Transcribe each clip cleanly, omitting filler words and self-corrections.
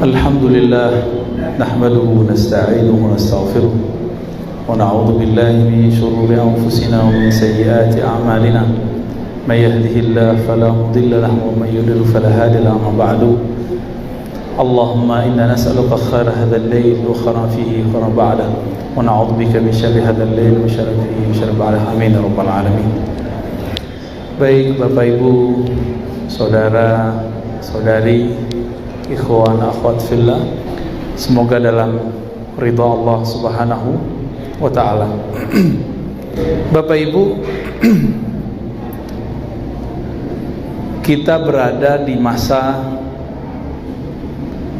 الحمد لله نحمده ونستعينه ونستغفره ونعوذ بالله من شرور أنفسنا ومن سيئات أعمالنا من يهده الله فلا مضل له ومن يضلل فلا هادي له. أما بعد اللهم إنا نسألك خير هذا الليل وخير فيه وخير بعده ونعوذ بك من شر هذا الليل وشر فيه وشر بعده. Amin ya rabbal alamin. Baik Bapak Ibu, saudara, saudari, ikhwan, akhwat fillah, semoga dalam ridha Allah Subhanahu wa ta'ala. Bapak Ibu, kita berada di masa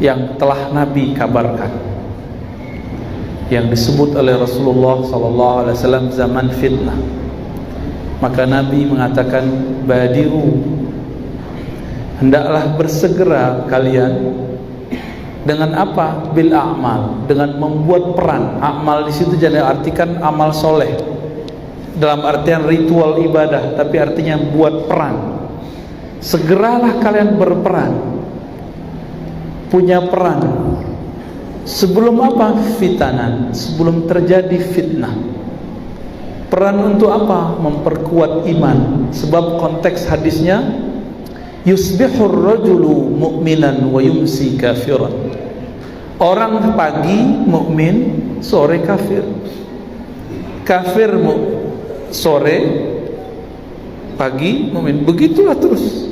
yang telah Nabi kabarkan, yang disebut oleh Rasulullah SAW zaman fitnah. Maka Nabi mengatakan, badiru, hendaklah bersegera kalian dengan apa? Bil a'mal, dengan membuat peran. Amal di situ jangan artikan amal soleh dalam artian ritual ibadah, tapi artinya buat peran. Segeralah kalian berperan, punya peran. Sebelum apa? Fitanan, sebelum terjadi fitnah. Peran untuk apa? Memperkuat iman. Sebab konteks hadisnya, yusbihur rajulu mu'minan wa yumsi kafiran. Orang pagi mukmin, sore kafir. Kafir sore, pagi mukmin. Begitulah terus.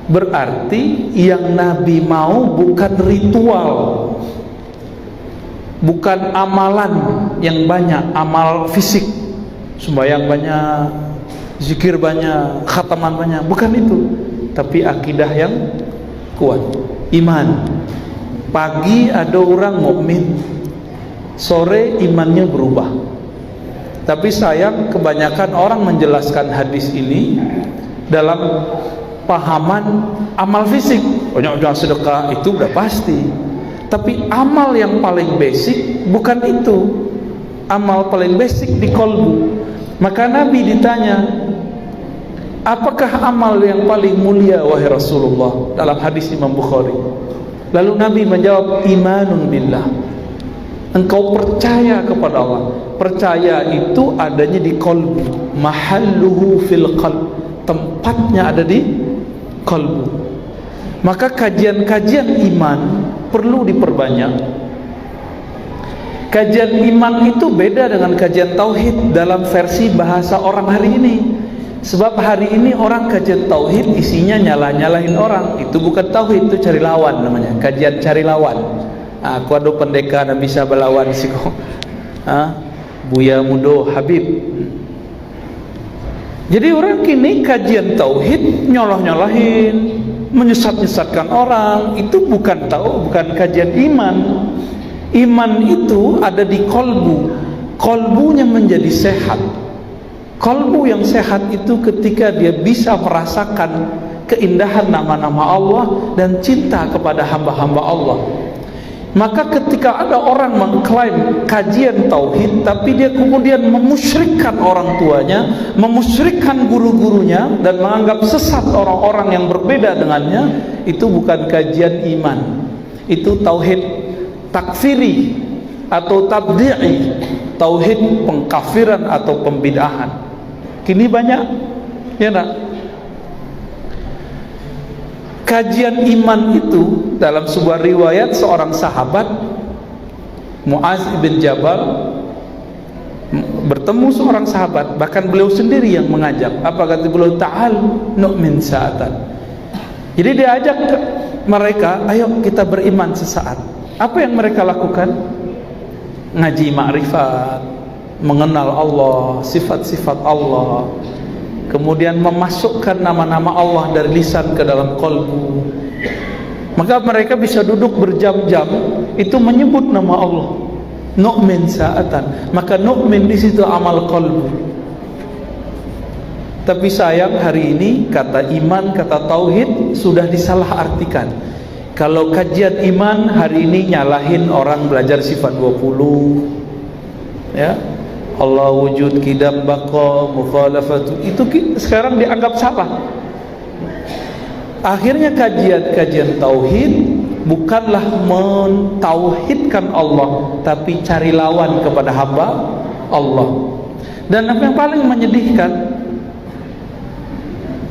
Berarti yang Nabi mau bukan ritual, bukan amalan yang banyak, amal fisik, sembahyang banyak, zikir banyak, khataman banyak, bukan itu. Tapi akidah yang kuat, iman. Pagi ada orang mukmin, sore imannya berubah. Tapi sayang, kebanyakan orang menjelaskan hadis ini dalam pahaman amal fisik. Banyak sedekah itu udah pasti. Tapi amal yang paling basic bukan itu. Amal paling basic di kolbu. Maka Nabi ditanya, apakah amal yang paling mulia wahai Rasulullah? Dalam hadis Imam Bukhari. Lalu Nabi menjawab, imanun billah. Engkau percaya kepada Allah. Percaya itu adanya di kolbu. Mahalluhu fil qalb. Tempatnya ada di kolbu. Maka kajian-kajian iman perlu diperbanyak. Kajian iman itu beda dengan kajian tauhid dalam versi bahasa orang hari ini. Sebab hari ini orang kajian tauhid isinya nyalah-nyalahin orang. Itu bukan tauhid, itu cari lawan namanya. Kajian cari lawan. Aku ada pendekar yang bisa berlawan siko. Buya Mudo Habib. Jadi orang kini kajian tauhid nyoloh-nyolohin, menyesat-nyesatkan orang. Itu bukan kajian iman. Iman itu ada di kolbu. Kolbunya menjadi sehat. Kolbu yang sehat itu ketika dia bisa merasakan keindahan nama-nama Allah dan cinta kepada hamba-hamba Allah. Maka ketika ada orang mengklaim kajian tauhid, tapi dia kemudian memusyrikkan orang tuanya, memusyrikkan guru-gurunya, dan menganggap sesat orang-orang yang berbeda dengannya, itu bukan kajian iman. Itu tauhid takfiri atau tabdi'i, tauhid pengkafiran atau pembid'ahan. Kini banyak, ya nak? Kajian iman itu dalam sebuah riwayat seorang sahabat, Muaz bin Jabal, bertemu seorang sahabat, bahkan beliau sendiri yang mengajak. Apa kata beliau? Ta'al nu'min sa'atan. Jadi dia ajak mereka, ayo kita beriman sesaat. Apa yang mereka lakukan? Ngaji ma'rifat, mengenal Allah, sifat-sifat Allah, kemudian memasukkan nama-nama Allah dari lisan ke dalam kolbu. Maka mereka bisa duduk berjam-jam itu menyebut nama Allah. Nu'min sa'atan. Maka nu'min di situ amal kolbu. Tapi sayang hari ini kata iman, kata tauhid sudah disalahartikan. Kalau kajian iman hari ini nyalahin orang belajar sifat 20, ya, Allah wujud, kidam, baqa, mukhalafatu, itu sekarang dianggap salah. Akhirnya kajian-kajian tauhid bukanlah mentauhidkan Allah, tapi cari lawan kepada hamba Allah. Dan apa yang paling menyedihkan,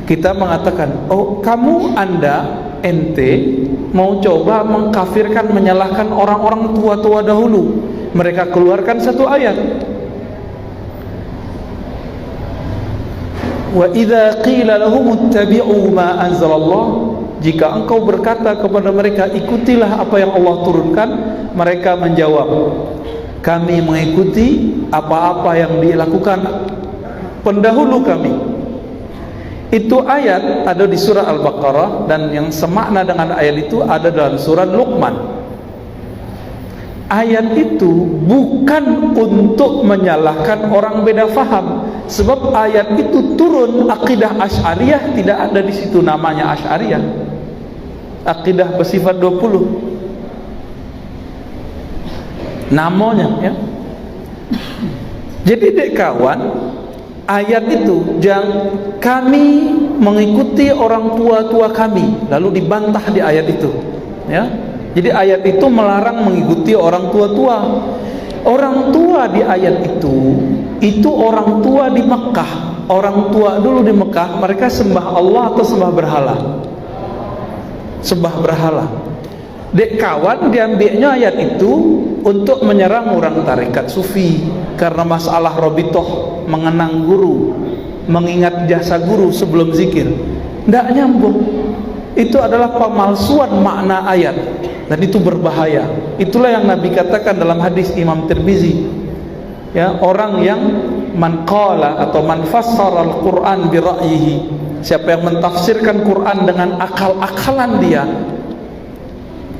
kita mengatakan, oh kamu, ente mau coba mengkafirkan, menyalahkan orang-orang tua-tua dahulu. Mereka keluarkan satu ayat, wa idza qila lahum ittabi'u ma anzalallah, jika engkau berkata kepada mereka ikutilah apa yang Allah turunkan, mereka menjawab, kami mengikuti apa-apa yang dilakukan pendahulu kami. Itu ayat ada di surah Al-Baqarah, dan yang semakna dengan ayat itu ada dalam surah Luqman. Ayat itu bukan untuk menyalahkan orang beda faham, sebab ayat itu turun akidah Asy'ariyah tidak ada di situ namanya Asy'ariyah. Akidah bersifat 20 namanya, ya. Jadi dek kawan, ayat itu jangan kami mengikuti orang tua-tua kami, lalu dibantah di ayat itu, ya. Jadi ayat itu melarang mengikuti orang tua-tua. Orang tua di ayat itu orang tua di Mekah. Orang tua dulu di Mekah, mereka sembah Allah atau sembah berhala? Sembah berhala. Dek kawan, diambilnya ayat itu untuk menyerang orang tarekat sufi karena masalah robitoh, mengenang guru, mengingat jasa guru sebelum zikir. Tidak nyambung. Itu adalah pemalsuan makna ayat, dan itu berbahaya. Itulah yang Nabi katakan dalam hadis Imam Tirmizi, ya, orang yang man qala atau man fassara al-Quran bi ra'yihi, siapa yang mentafsirkan Quran dengan akal-akalan dia,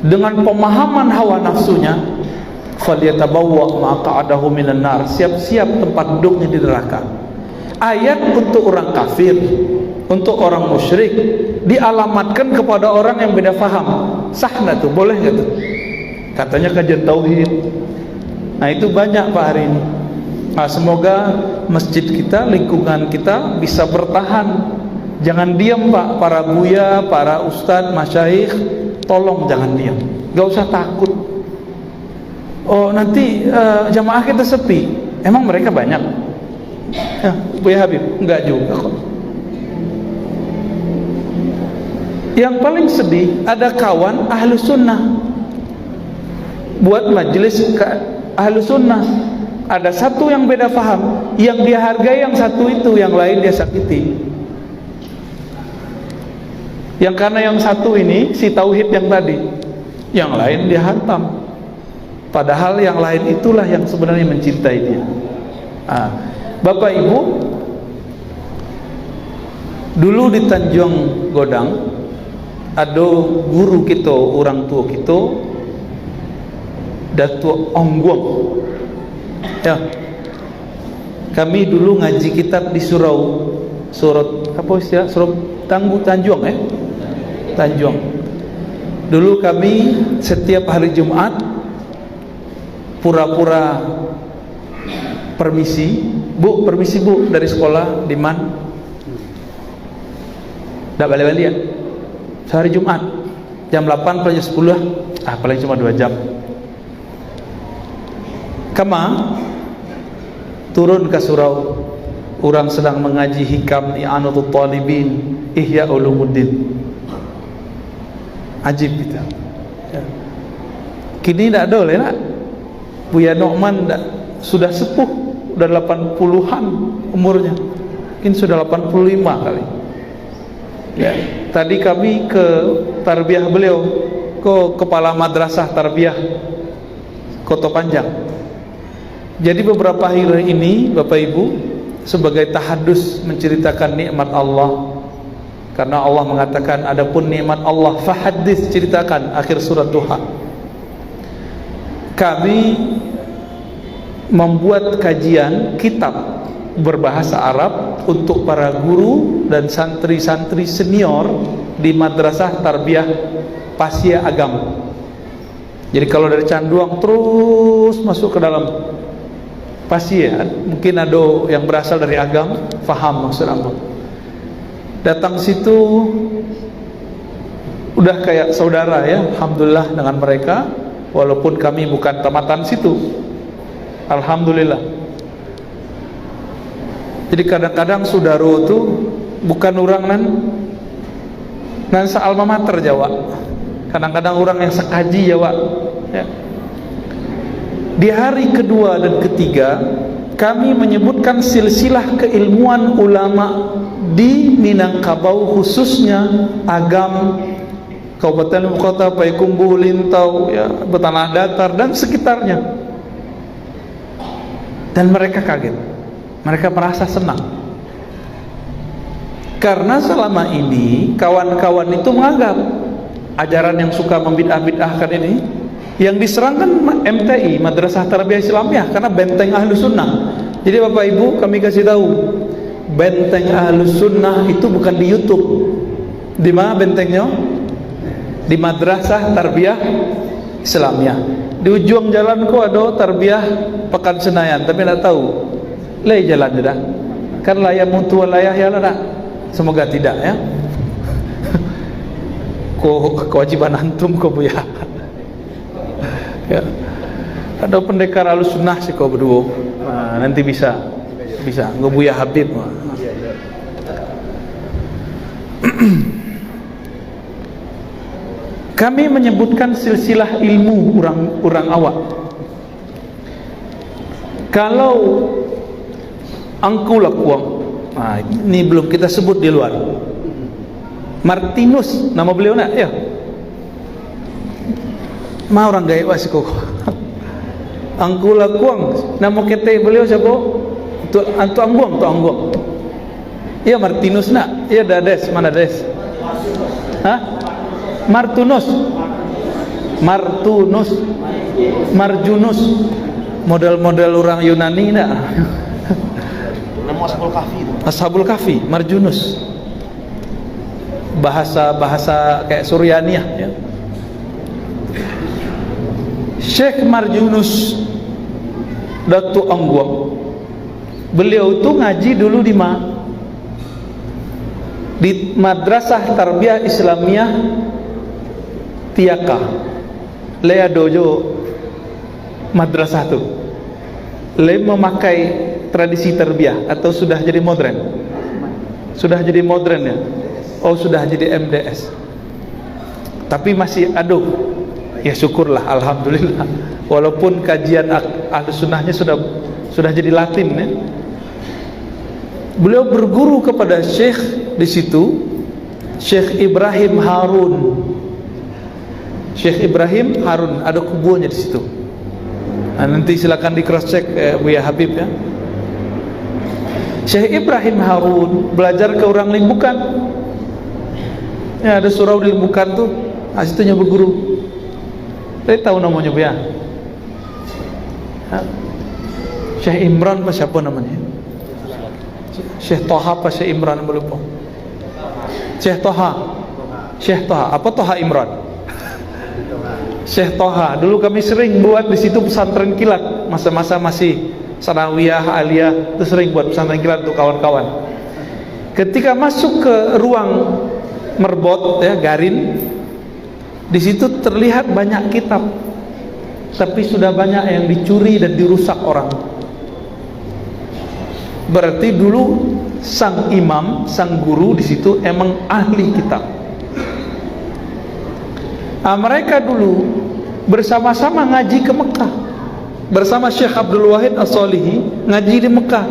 dengan pemahaman hawa nafsunya, falyatabawwa maq'adahu minan nar, siap-siap tempat duduknya di neraka. Ayat untuk orang kafir, untuk orang musyrik, dialamatkan kepada orang yang beda faham. Sah nggak tuh? Boleh nggak tuh? Katanya kajian tauhid. Nah itu banyak Pak hari ini. Nah, semoga masjid kita, lingkungan kita bisa bertahan. Jangan diam Pak, para buya, para ustadz, masyayikh, tolong jangan diam. Gak usah takut. Oh nanti jamaah kita sepi. Emang mereka banyak? Ya, Buya Habib, enggak juga kok. Yang paling sedih, ada kawan ahlu sunnah buat majelis ahlu sunnah, ada satu yang beda faham, yang dia hargai yang satu itu, yang lain dia sakiti. Yang karena yang satu ini si tauhid yang tadi, yang lain dia hantam, padahal yang lain itulah yang sebenarnya mencintai dia. Bapak Ibu, dulu di Tanjung Godang ada guru kita, orang tua kita, Datuk Onggwang, ya. Kami dulu ngaji kitab di surau, surat apa istilah, surau Tanjung, Tanjung. Dulu kami setiap hari Jumat pura-pura permisi Bu, dari sekolah di man. Tidak balik-balik ya. Sehari Jumat jam 8 sampai jam 10, paling cuma 2 jam. Kama turun ke surau, orang sedang mengaji hikam I'anatul Talibin, Ihya Ulumuddin. Ajib kita. Ya. Kini tidak ada lah, Buya Nu'man sudah sepuh, udah 80-an umurnya, mungkin sudah 85 kali. Ya, tadi kami ke tarbiyah beliau, ke kepala madrasah tarbiyah Kota Panjang. Jadi beberapa hari ini Bapak Ibu, sebagai tahadus menceritakan nikmat Allah, karena Allah mengatakan adapun nikmat Allah fahadits, ceritakan, akhir surat Duha. Kami membuat kajian kitab berbahasa Arab untuk para guru dan santri-santri senior di Madrasah Tarbiyah Pasya Agam. Jadi kalau dari Canduang terus masuk ke dalam Pasya, mungkin ada yang berasal dari Agam, faham maksud apa. Datang situ udah kayak saudara ya, alhamdulillah dengan mereka, walaupun kami bukan tamatan situ, alhamdulillah. Jadi kadang-kadang saudara itu bukan orang nan alma mater Jawa, kadang-kadang orang yang sekaji Jawa ya. Di hari kedua dan ketiga kami menyebutkan silsilah keilmuan ulama di Minangkabau, khususnya Agam, Kabupaten Kota, Payakumbuh, Lintau ya, Bertanah Datar dan sekitarnya. Dan mereka kaget, mereka merasa senang, karena selama ini kawan-kawan itu menganggap ajaran yang suka membid'ah-bid'ahkan ini yang diserangkan MTI, Madrasah Tarbiyah Islamiyah, karena benteng Ahlus Sunnah. Jadi Bapak Ibu, kami kasih tahu, benteng Ahlus Sunnah itu bukan di YouTube. Di mana bentengnya? Di Madrasah Tarbiyah Islamiyah. Di ujung jalan ko ada Tarbiyah Pekan Senayan, tapi tidak tahu lay jalan dah. Kan layar mutu layah ya lah. Semoga tidak ya. Kewajiban antum ko bu ya. Ya. Ada pendekar Ahlus Sunnah sih kau berdua. Nah, nanti bisa nggak Buya Habib. Kami menyebutkan silsilah ilmu orang awak. Kalau angkulah kuang, nah, ini belum kita sebut di luar. Martinus nama beliau nak ya. Ma orang gaya wasiko. Angkula kuang nama kete beliau siapa? Tu angguang. Iya Martinus nak. Iya Dades, mana Dades? Hah? Marjunus. Model-model orang Yunani nak. Nama Ashabul Kahfi itu. Ashabul Kahfi, Marjunus. Bahasa kayak Suryaniyah ya. Syekh Marjunus Datu Angguang, beliau itu ngaji dulu di Madrasah Tarbiyah Islamiyah Tiaka, Lea Dojo madrasah tu. Le memakai tradisi tarbiyah atau sudah jadi modern? Sudah jadi modern ya? Oh sudah jadi MDS. Tapi masih aduh. Ya syukurlah, alhamdulillah. Walaupun kajian Ahlus Sunnahnya sudah jadi Latin ya. Beliau berguru kepada Syekh di situ, Syekh Ibrahim Harun. Syekh Ibrahim Harun, ada kubunya di situ. Nah, nanti silakan di cross check Buya Habib ya. Syekh Ibrahim Harun belajar ke orang Limbukan. Ya ada surau di Limbukan tuh, nah, situnya berguru. Saya tahu namanya Buya. Syekh Imran apa siapa namanya? Syekh Toha apa Syekh Imran belum lupa. Syekh Toha apa Toha Imran? Syekh Toha. Dulu kami sering buat di situ pesantren kilat, masa-masa masih sanawiyah, aliyah, itu sering buat pesantren kilat untuk kawan-kawan. Ketika masuk ke ruang merbot ya, garin, di situ terlihat banyak kitab, tapi sudah banyak yang dicuri dan dirusak orang. Berarti dulu sang imam, sang guru di situ emang ahli kitab. Nah, mereka dulu bersama-sama ngaji ke Mekah bersama Syekh Abdul Wahid As-Solihi, ngaji di Mekah.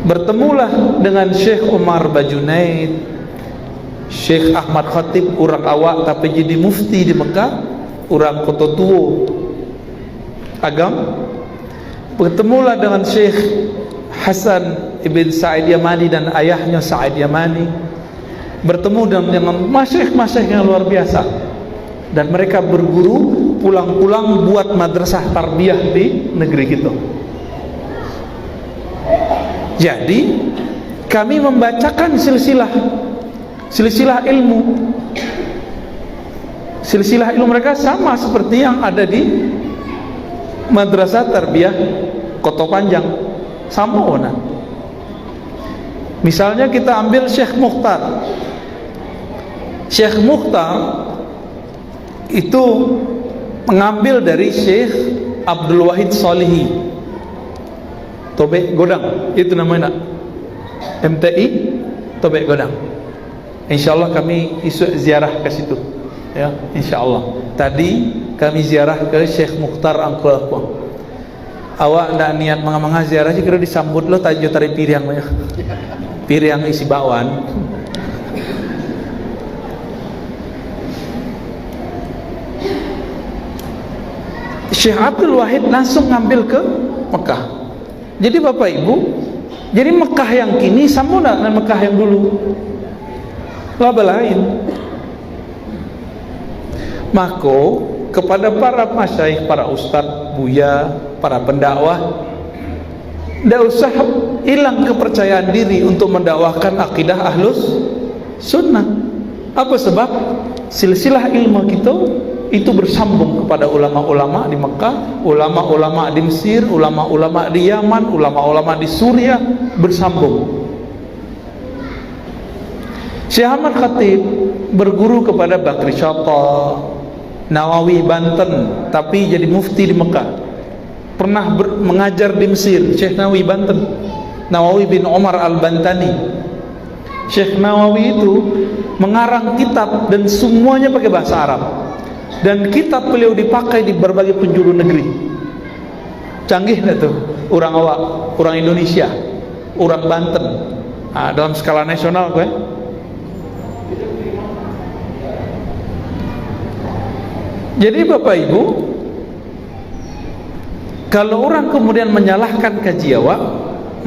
Bertemulah dengan Syekh Umar Bajunaid, Syekh Ahmad Khatib, orang awak tapi jadi mufti di Mekah, orang kota tua agam. Bertemulah dengan Syekh Hasan Ibn Sa'id Yamani dan ayahnya Sa'id Yamani. Bertemu dengan masyayikh yang luar biasa, dan mereka berguru, pulang-pulang buat madrasah tarbiyah di negeri kita. Jadi kami membacakan silsilah ilmu mereka sama seperti yang ada di Madrasah Tarbiyah Kota Panjang, sama ona. Misalnya kita ambil Syekh Mukhtar Syekh Mukhtar itu mengambil dari Syekh Abdul Wahid Solihi, Tobek Godang, itu namanya MTI Tobek Godang. Insyaallah kami isu ziarah ke situ, ya, insyaallah. Tadi kami ziarah ke Syekh Mukhtar Angkul aku. Awak ndak niat manga-manga ziarah sih, kira disambut lo tajo tari piriang banyak. Piriang isi bakwan. Syekh Abdul Wahid langsung ngambil ke Mekah. Jadi Bapak Ibu, jadi Mekah yang kini sama dengan Mekah yang dulu. Laba lain. Maka kepada para masyaikh, para ustadz, buya, para pendakwah, tidak usah hilang kepercayaan diri untuk mendakwahkan akidah ahlus sunnah. Apa sebab? Silsilah ilmu kita itu bersambung kepada ulama-ulama di Mekah, ulama-ulama di Mesir, ulama-ulama di Yaman, ulama-ulama di Suriah, bersambung. Syekh Ahmad Khatib berguru kepada Bakri Syata, Nawawi Banten, tapi jadi mufti di Mekah. Pernah mengajar di Mesir, Syekh Nawawi Banten, Nawawi bin Umar Al-Bantani. Syekh Nawawi itu mengarang kitab dan semuanya pakai bahasa Arab. Dan kitab beliau dipakai di berbagai penjuru negeri. Canggih enggak tuh? Orang awak, orang Indonesia, orang Banten. Nah, dalam skala nasional gue. Jadi Bapak Ibu, kalau orang kemudian menyalahkan kaji awak,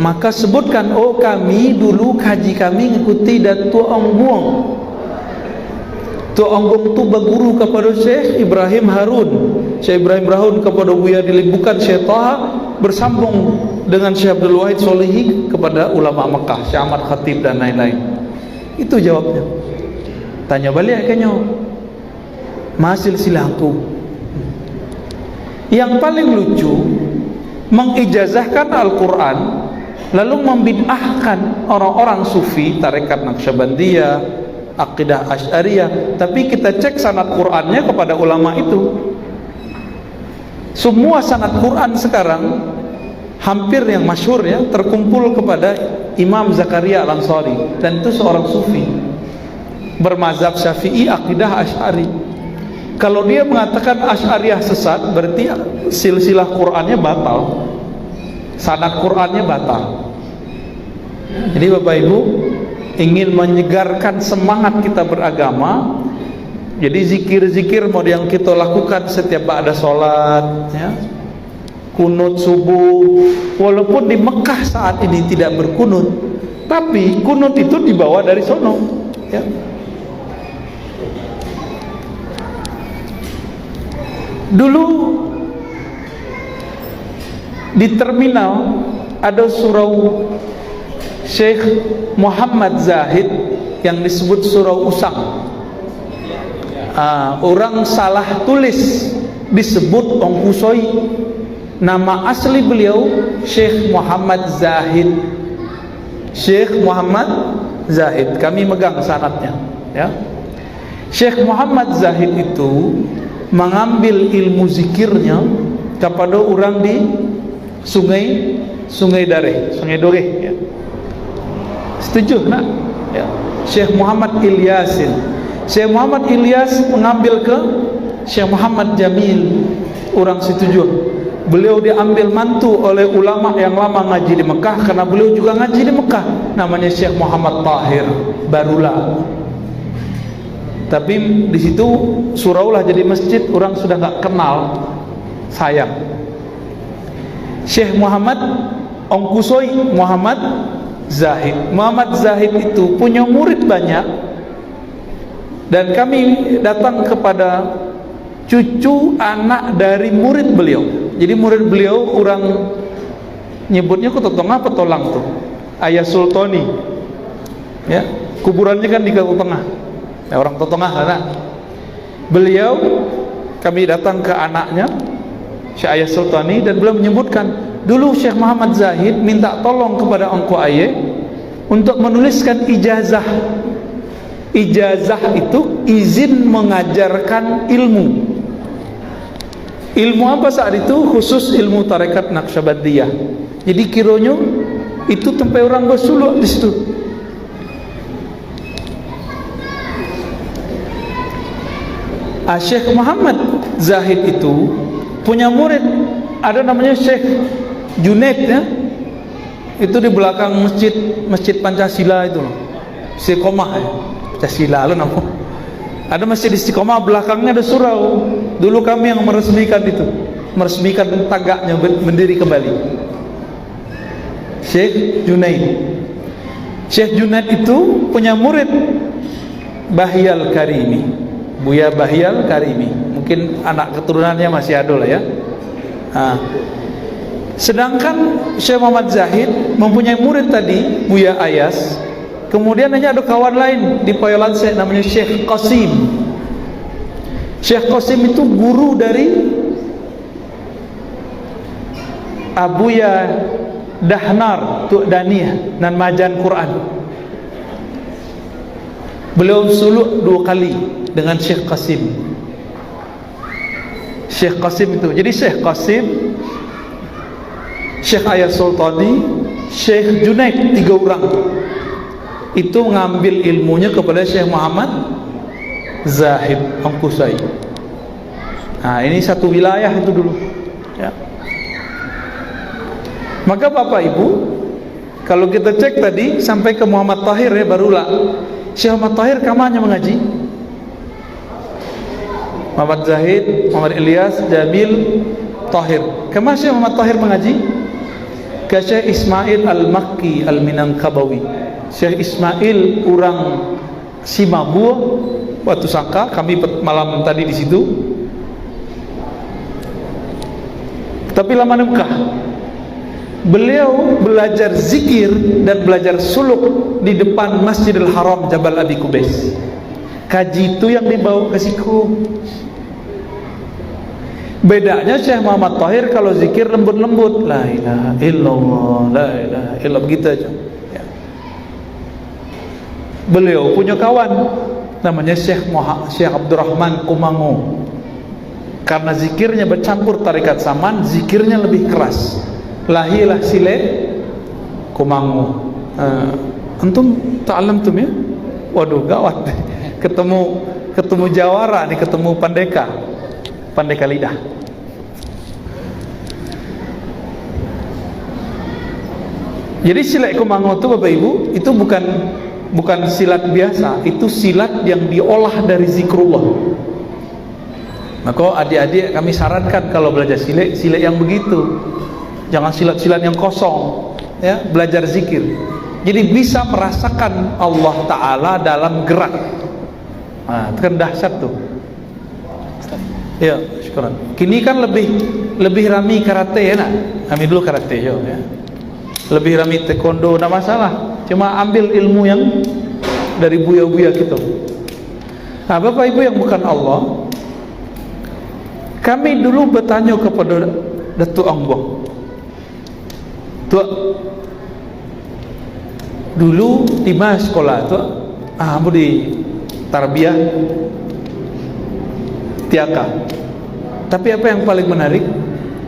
maka sebutkan, oh kami dulu kaji kami ngikuti Datuk Ongguang. Datuk Ongguang itu berguru kepada Syekh Ibrahim Harun, Syekh Ibrahim Harun kepada Buya Dilimbukan, Syekh Taha bersambung dengan Syekh Abdul Wahid Solihi kepada ulama Mekah, Syekh Ahmad Khatib dan lain-lain. Itu jawabnya. Tanya balik kayaknya, masih silahku. Yang paling lucu, mengijazahkan Al-Quran lalu membid'ahkan orang-orang sufi, tarekat Naqsyabandiyah, akidah Asy'ariyah. Tapi kita cek sanad Qur'annya kepada ulama itu. Semua sanad Qur'an sekarang hampir yang masyhur ya terkumpul kepada Imam Zakaria Al-Ansari, dan itu seorang sufi bermazhab Syafi'i, akidah Asy'ari. Kalau dia mengatakan Asy'ariyah sesat, berarti silsilah Qur'annya batal, sanad Qur'annya batal. Jadi Bapak Ibu, ingin menyegarkan semangat kita beragama, jadi zikir-zikir mau yang kita lakukan setiap ada sholat, ya, kunut subuh, walaupun di Mekah saat ini tidak berkunut, tapi kunut itu dibawa dari sono, ya. Dulu di terminal ada surau Syekh Muhammad Zahid yang disebut surau Usang. Orang salah tulis disebut Ongkusoi. Nama asli beliau Syekh Muhammad Zahid. Syekh Muhammad Zahid. Kami megang sanadnya, ya. Syekh Muhammad Zahid itu mengambil ilmu zikirnya kepada orang di Sungai Dore, ya. Setuju nak? Ya. Syekh Muhammad Ilyasin. Syekh Muhammad Ilyas mengambil ke Syekh Muhammad Jamil, orang setuju. Beliau diambil mantu oleh ulama yang lama ngaji di Mekah, karena beliau juga ngaji di Mekah. Namanya Syekh Muhammad Tahir Barula. Tapi di situ surau lah jadi masjid, orang sudah nggak kenal, sayang. Syekh Muhammad Ongkusoi Muhammad Zahid. Muhammad Zahid itu punya murid banyak, dan kami datang kepada cucu anak dari murid beliau. Jadi murid beliau orang nyebutnya Kutotongah Petolang tuh, Ayah Sultani, ya, kuburannya kan di Tengah, ya, orang Totongah karena beliau. Kami datang ke anaknya Syekh Ayah Sultani, dan beliau menyebutkan dulu Syekh Muhammad Zahid minta tolong kepada Engku Ayah untuk menuliskan ijazah Ijazah itu izin mengajarkan ilmu. Ilmu apa saat itu? Khusus ilmu tarekat Naqsyabandiyah. Jadi kironyo itu tempat orang bersuluk di situ. Syekh Muhammad Zahid itu punya murid, ada namanya Syekh Junaid ya. Itu di belakang masjid Pancasila itu loh. Istiqomah ya. Pancasila lo nama. Ada masjid Istiqomah, belakangnya ada surau. Dulu kami yang meresmikan itu, meresmikan tagaknya berdiri kembali. Syekh Junaid. Syekh Junaid itu punya murid Bahyal Karimi, Buya Bahyal Karimi. Mungkin anak keturunannya masih ada lah ya. Sedangkan Syekh Muhammad Zahid mempunyai murid tadi Buya Ayas. Kemudian hanya ada kawan lain di Poyolanse namanya Syekh Qasim. Syekh Qasim itu guru dari Abuya Dahnar Tu'daniyah dan Majan Quran. Beliau suluk 2 kali dengan Syekh Qasim. Syekh Qasim itu, jadi Syekh Qasim, Syekh Ayas Sultani, Syekh Junaid, 3 orang itu mengambil ilmunya kepada Syekh Muhammad Zahid Angkusai. Nah, ini satu wilayah itu dulu ya. Maka Bapak Ibu, kalau kita cek tadi sampai ke Muhammad Tahir ya, barulah Syekh Muhammad Tahir kamanya mengaji. Muhammad Zahid, Muhammad Ilyas, Jamil, Tahir. Kemana Syekh Muhammad Tahir mengaji? Ke Syekh Ismail Al-Makki Al-Minangkabawi. Syekh Ismail orang Simabua, Batu Sangka. Kami malam tadi di situ. Tapi lama Mekah. Beliau belajar zikir dan belajar suluk di depan Masjidil Haram Jabal Abi Qubais. Kaji itu yang dibawa ke siku. Bedanya Syekh Muhammad Tahir kalau zikir lembut-lembut, la ilaha illallah, la ilaha illallah, begitu aja ya. Beliau punya kawan namanya Syekh Abdurrahman Kumango. Karena zikirnya bercampur tarekat Saman, zikirnya lebih keras. Lahilah sile Kumango. Antum ta'allamtum ya? Waduh, gawat. Ketemu jawara nih, ketemu pandeka lidah. Jadi silat Kumango itu Bapak Ibu, itu bukan silat biasa, itu silat yang diolah dari zikrullah. Maka adik-adik kami sarankan kalau belajar silat yang begitu. Jangan silat-silat yang kosong ya, belajar zikir. Jadi bisa merasakan Allah Ta'ala dalam gerak. Nah, itu kan dahsyat tuh. Ya, syukuran. Kini kan lebih rami karate ya nak. Kami dulu karate yo ya. Lebih rami taekwondo, enggak masalah. Cuma ambil ilmu yang dari buya-buya gitu. Nah, Bapak Ibu yang bukan Allah, kami dulu bertanya kepada Datuk Angbong. Tuh, dulu di mana sekolah tuh? Ambo di tarbiyah Tiaka. Tapi apa yang paling menarik,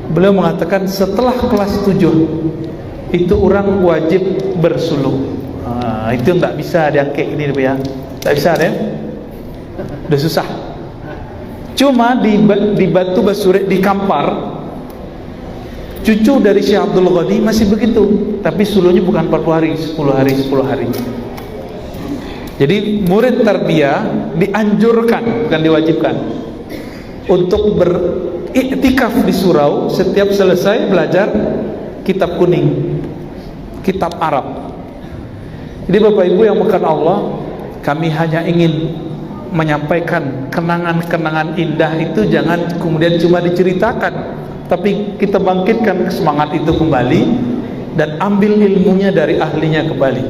beliau mengatakan setelah kelas 7 itu orang wajib bersuluk. Itu enggak bisa diangkat ini ya. Tak bisa ya. Udah susah. Cuma di Batu Basurit di Kampar, cucu dari Syekh Abdul Ghani masih begitu, tapi suluhnya bukan 40 hari, 10 hari. Jadi murid tarbiyah dianjurkan, bukan diwajibkan, untuk beriktikaf di surau setiap selesai belajar kitab kuning, kitab Arab. Jadi Bapak Ibu yang bukan Allah, kami hanya ingin menyampaikan kenangan-kenangan indah itu jangan kemudian cuma diceritakan, tapi kita bangkitkan semangat itu kembali dan ambil ilmunya dari ahlinya kembali.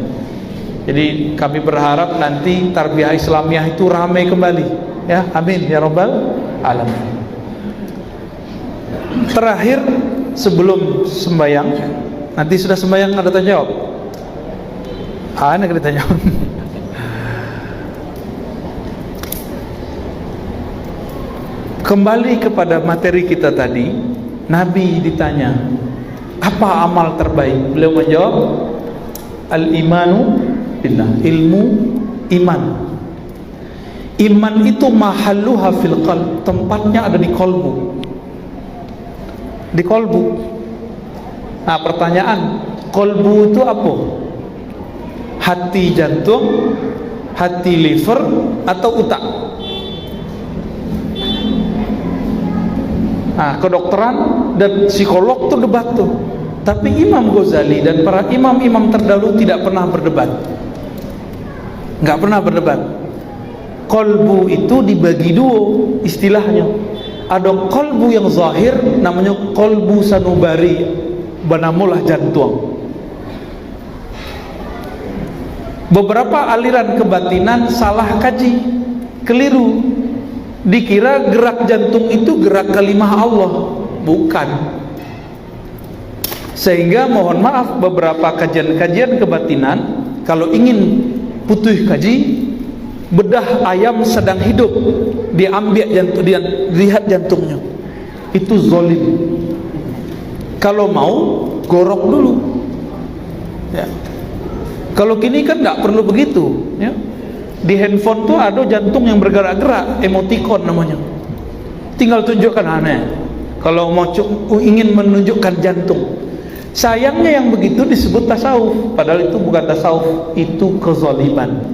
Jadi kami berharap nanti tarbiyah Islamiyah itu ramai kembali ya, amin ya rabbal alamin. Terakhir sebelum sembahyang, nanti sudah sembahyang ada tanya jawab. Ada kita jawab. Kembali kepada materi kita tadi, Nabi ditanya, apa amal terbaik? Beliau menjawab, al-imanu billah, ilmu iman. Iman itu mahalluha fil qalb, tempatnya ada di kolbu. Di kolbu. Nah, pertanyaan, kolbu itu apa? Hati jantung, hati liver, atau otak? Nah, kedokteran dan psikolog tuh debat tuh. Tapi Imam Ghazali dan para imam-imam terdahulu tidak pernah berdebat. Nggak pernah berdebat. Kolbu itu dibagi dua istilahnya. Ada kolbu yang zahir, namanya kolbu sanubari, banamulah jantung. Beberapa aliran kebatinan salah kaji, keliru. Dikira gerak jantung itu gerak kalimah Allah, bukan. Sehingga mohon maaf, beberapa kajian-kajian kebatinan kalau ingin putuh kaji, bedah ayam sedang hidup diambil jantung, dia lihat jantungnya, itu zolim. Kalau mau gorok dulu ya. Kalau kini kan nggak perlu begitu ya. Di handphone tuh ada jantung yang bergerak-gerak, emoticon namanya, tinggal tunjukkan aneh kalau mau ingin menunjukkan jantung. Sayangnya yang begitu disebut tasawuf, padahal itu bukan tasawuf, itu kezaliman.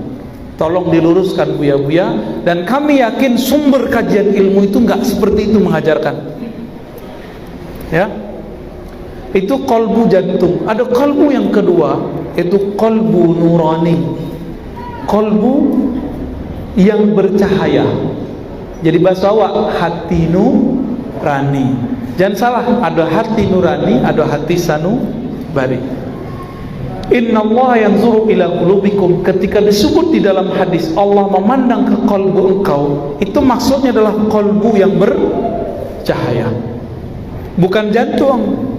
Tolong diluruskan buya-buya, dan kami yakin sumber kajian ilmu itu nggak seperti itu mengajarkan ya. Itu kolbu jantung. Ada kolbu yang kedua, itu kolbu nurani, kolbu yang bercahaya. Jadi bahasa awak, hati nurani. Jangan salah, ada hati nurani, ada hati sanubari. Innallaha yanzuru ila qulubikum. Ketika disebut di dalam hadis Allah memandang ke kolbu engkau, itu maksudnya adalah kolbu yang bercahaya, bukan jantung.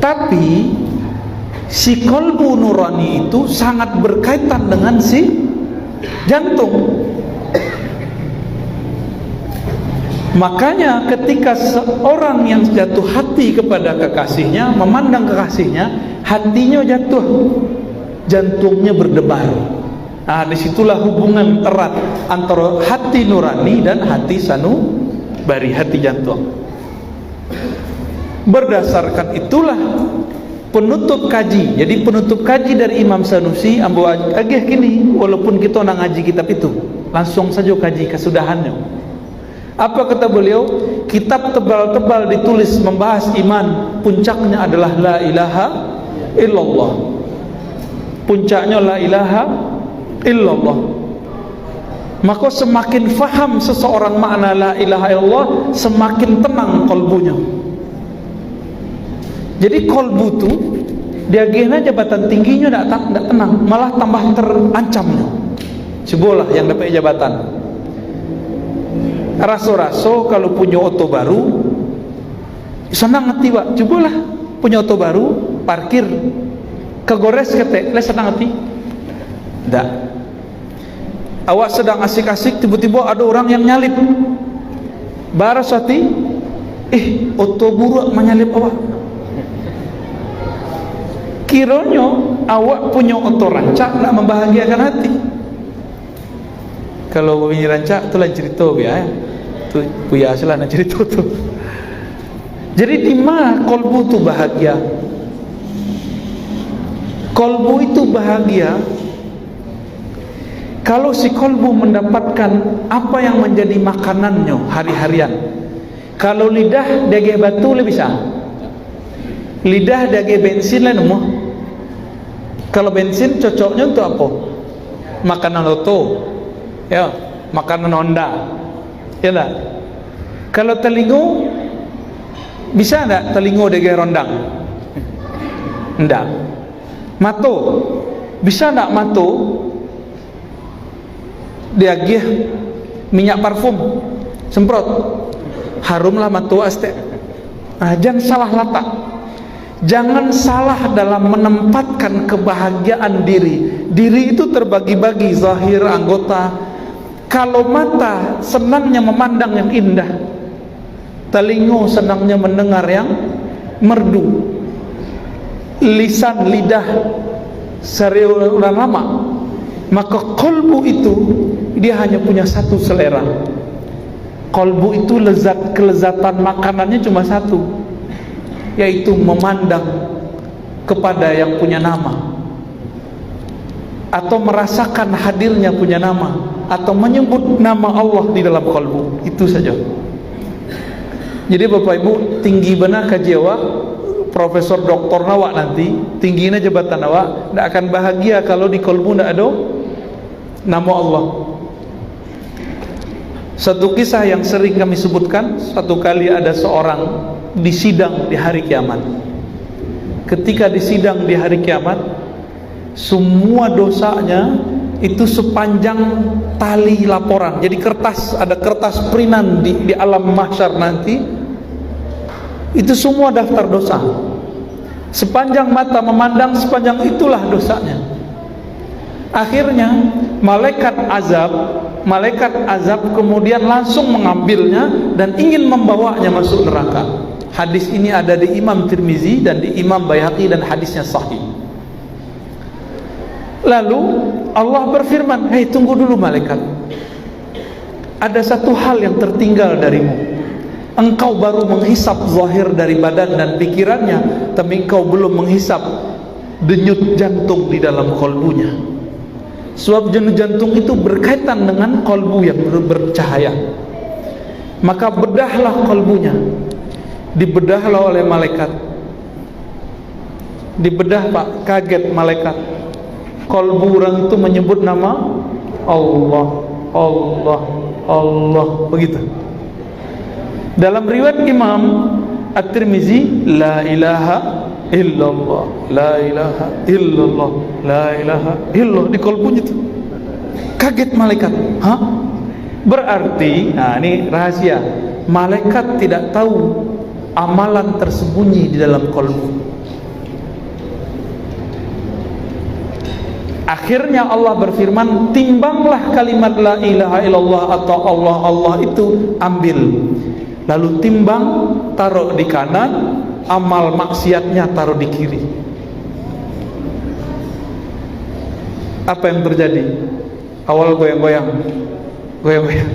Tapi si kolbu nurani itu sangat berkaitan dengan si jantung. Makanya ketika seorang yang jatuh hati kepada kekasihnya, memandang kekasihnya, hatinya jatuh, jantungnya berdebar. Nah, disitulah hubungan erat antara hati nurani dan hati sanubari, hati jantung. Berdasarkan itulah penutup kaji. Jadi penutup kaji dari Imam Sanusi ambo agih kini, walaupun kita nak ngaji kitab itu, langsung saja kaji kesudahannya. Apa kata beliau? Kitab tebal-tebal ditulis membahas iman, puncaknya adalah la ilaha illallah. Puncaknya la ilaha illallah. Maka semakin faham seseorang makna la ilaha illallah, semakin tenang kolbunya. Jadi kolbu tu dia gena jabatan tingginya tidak tenang, malah tambah terancamnya. Cobalah yang dapat jabatan. Raso-raso kalau punya oto baru senang hati, Pak. Cobalah punya oto baru, parkir kegores kete, le senang hati. Tidak. Awak sedang asik-asik, tiba-tiba ada orang yang nyalip. Baras hati, oto buruk menyalip awak. Kiranya awak punya oto rancak nak membahagiakan hati. Kalau punya rancak tu lain cerita ya. Tu puya salah nak cerita tu. Jadi di mana kolbu tu bahagia? Kolbu itu bahagia kalau si kolbu mendapatkan apa yang menjadi makanannya hari-harian. Kalau lidah daging batu lebih bisa. Lidah daging bensin lah nemu. Kalau bensin cocoknya untuk apa? Makanan loto, ya, makanan Honda, ya tak? Kalau telinga bisa tak telinga daging rondang? Enggak. Mato bisa tak mato daging minyak parfum semprot? Harumlah mato aste. Nah, jangan salah latak. Jangan salah dalam menempatkan kebahagiaan diri. Diri itu terbagi-bagi, zahir, anggota. Kalau mata senangnya memandang yang indah, telinga senangnya mendengar yang merdu, lisan lidah sariulan lama, maka kolbu itu dia hanya punya satu selera. Kolbu itu kelezatan makanannya cuma satu, yaitu memandang kepada yang punya nama, atau merasakan hadirnya punya nama, atau menyebut nama Allah di dalam kolbu. Itu saja. Jadi Bapak Ibu, tinggi benar kaji awak, profesor doktor awak nanti, tingginya jabatan awak, tidak akan bahagia kalau di kolbu tidak ada nama Allah. Satu kisah yang sering kami sebutkan, satu kali ada seorang disidang di hari kiamat. Ketika disidang di hari kiamat, semua dosanya itu sepanjang tali laporan. Jadi kertas, ada kertas printan di alam mahsyar nanti, itu semua daftar dosa. Sepanjang mata memandang, sepanjang itulah dosanya. Akhirnya malaikat azab kemudian langsung mengambilnya dan ingin membawanya masuk neraka. Hadis ini ada di Imam Tirmizi dan di Imam Baihaqi dan hadisnya sahih. Lalu Allah berfirman, "Hei, tunggu dulu malaikat. Ada satu hal yang tertinggal darimu. Engkau baru menghisap zahir dari badan dan pikirannya, tapi engkau belum menghisap denyut jantung di dalam kolbunya." Sebab denyut jantung itu berkaitan dengan kolbu yang bercahaya. Maka bedahlah kolbunya. Dibedahlah oleh malaikat. Dibedah Pak, kaget malaikat. Kolbu orang itu menyebut nama Allah, Allah, Allah, begitu. Dalam riwayat Imam At-Tirmizi, la ilaha illallah, la ilaha illallah, la ilaha illallah, di kolbunya itu. Kaget malaikat. Hah? Berarti, nah ini rahasia, malaikat tidak tahu amalan tersembunyi di dalam kolbu. Akhirnya Allah berfirman, timbanglah kalimat la ilaha illallah atau Allah, Allah itu, ambil. Lalu timbang, taruh di kanan, amal maksiatnya taruh di kiri. Apa yang terjadi? Awal goyang-goyang, goyang-goyang.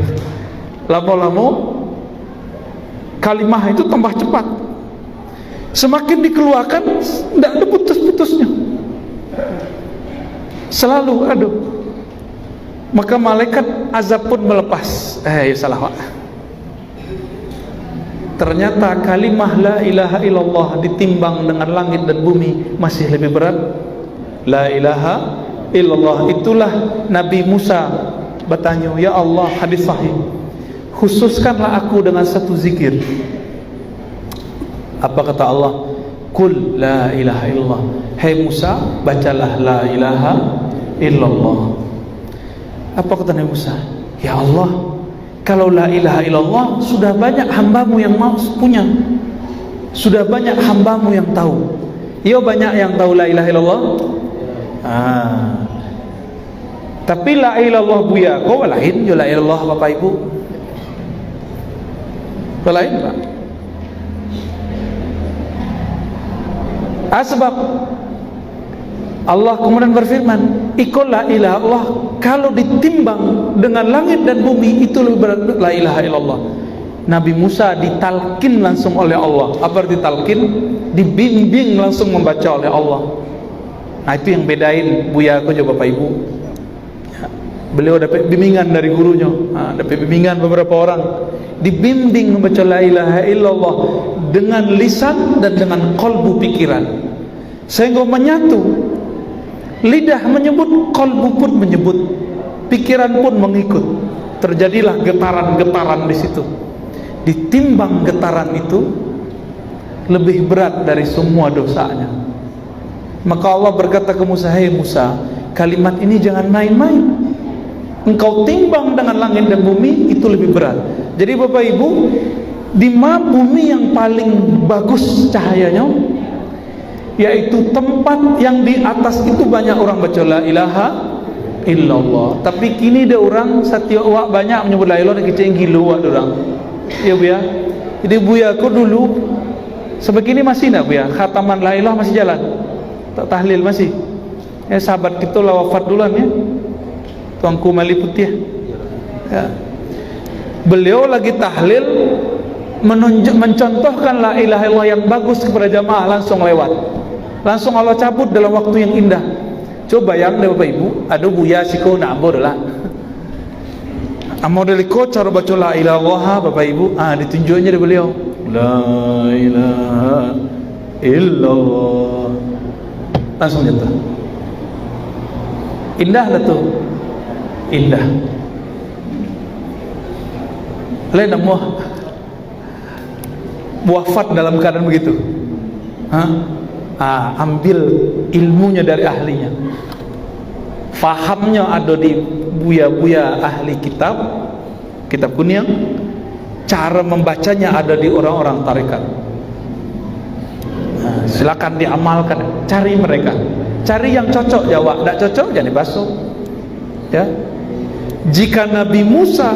Lama-lama kalimah itu tambah cepat. Semakin dikeluarkan, tidak ada putus-putusnya. Selalu aduh. Maka malaikat azab pun melepas. Salah Pak. Ternyata kalimah la ilaha illallah ditimbang dengan langit dan bumi masih lebih berat. La ilaha illallah. Itulah Nabi Musa bertanya, ya Allah, hadis sahih, khususkanlah aku dengan satu zikir. Apa kata Allah? Qul la ilaha illallah. Hai Musa, bacalah la ilaha illallah. Apa kata Nabi Musa? Ya Allah, kalau la ilaha illallah sudah banyak hambamu yang mau punya, sudah banyak hambamu yang tahu. Ya banyak yang tahu la ilaha illallah. Tapi la ilaha illallah buya, kau lain yo la ilaha illallah Bapak Ibu. Kau lain Pak. Sebab Allah kemudian berfirman, ikut la ilaha illallah, kalau ditimbang dengan langit dan bumi itu lebih berat la ilaha illallah. Nabi Musa ditalkin langsung oleh Allah. Apa ditalkin? Dibimbing langsung membaca oleh Allah. Nah itu yang bedain Buya aku juga Bapak Ibu. Beliau dapat bimbingan dari gurunya, dapat bimbingan beberapa orang, dibimbing membaca la ilaha illallah dengan lisan dan dengan kolbu pikiran, sehingga menyatu. Lidah menyebut, kolbu pun menyebut, pikiran pun mengikut. Terjadilah getaran-getaran di situ. Ditimbang getaran itu lebih berat dari semua dosanya. Maka Allah berkata ke Musa, "Hei Musa, kalimat ini jangan main-main. Engkau timbang dengan langit dan bumi, itu lebih berat." Jadi Bapak Ibu, di bumi yang paling bagus cahayanya, yaitu tempat yang di atas itu banyak orang baca la ilaha illallah. Tapi kini ada orang setiap wak banyak menyebut la ilaha kecil gilo wak orang. Ya bu ya. Jadi buya aku dulu sebegini masih nak bu ya. Khataman la ilaha masih jalan. Tak tahlil masih. Ya sahabat kita lah wafat duluan ya. Tuanku Mali Putih. Ya. Beliau lagi tahlil mencontohkan la ilaha illallah yang bagus kepada jamaah, langsung lewat. Langsung Allah cabut dalam waktu yang indah. Coba bayang deh Bapak Ibu, ada buya siko nak ambo lah. Ambo deliko cara baca la ilaha illallah Bapak Ibu, ditunjuknya dari beliau. La ilaha illallah. Langsung jatuh. Indah lah tuh. Indah. Lain namuh wafat dalam keadaan begitu. Ambil ilmunya dari ahlinya, fahamnya ada di buya-buya ahli kitab kuning, cara membacanya ada di orang-orang tarekat. Silakan diamalkan, cari mereka, cari yang cocok jawab, tidak cocok jangan dibasuh ya. Jika Nabi Musa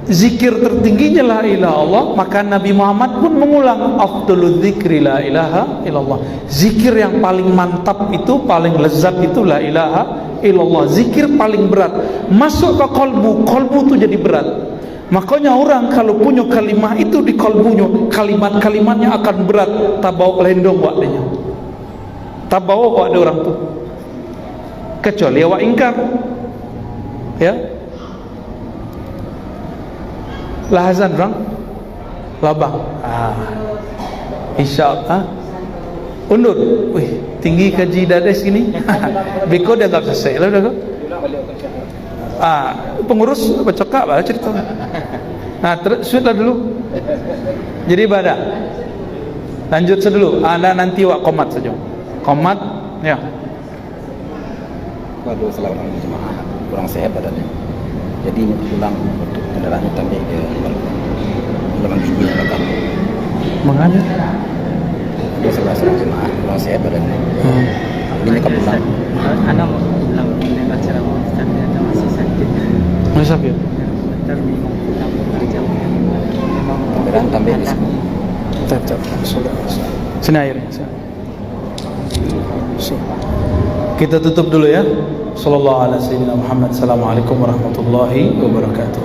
zikir tertingginya la ilaha Allah, maka Nabi Muhammad pun mengulang afdalul dzikri la ilaha illallah. Zikir yang paling mantap itu, paling lezat itu la ilaha illallah. Zikir paling berat masuk ke kolbu itu jadi berat. Makanya orang kalau punya kalimah itu di kolbunya, kalimat-kalimatnya akan berat, tak bawa lendong waktunya, tak bawa waktu orang tu, kecuali awak ingkar ya. Lahazan bang, labang, insyaAllah, undur, wih tinggi kaji dades gini, beko dia tak selesai lah dah. Pengurus bercakap lah cerita. Suit lah dulu. Jadi ibadah. Lanjut sedulu. Nanti wak komat saja. Komat, ya. Waduh, selamat jemaah. Kurang sehat badannya. Jadi pulang untuk kendaraannya sampai ke halaman gigi yang belakang. Menganya? Dia selamat jemaah. Kurang sehat badannya. Ini ke pulang. Anak mau pulang dengan cara ternyata masih sakit. Masih sakit? Terminggu pulang kerja. Memang Kendaraan tambah di sini. Sudah. Sini airnya. Kita tutup dulu ya. Sallallahu alaihi wasallam. Assalamualaikum warahmatullahi wabarakatuh.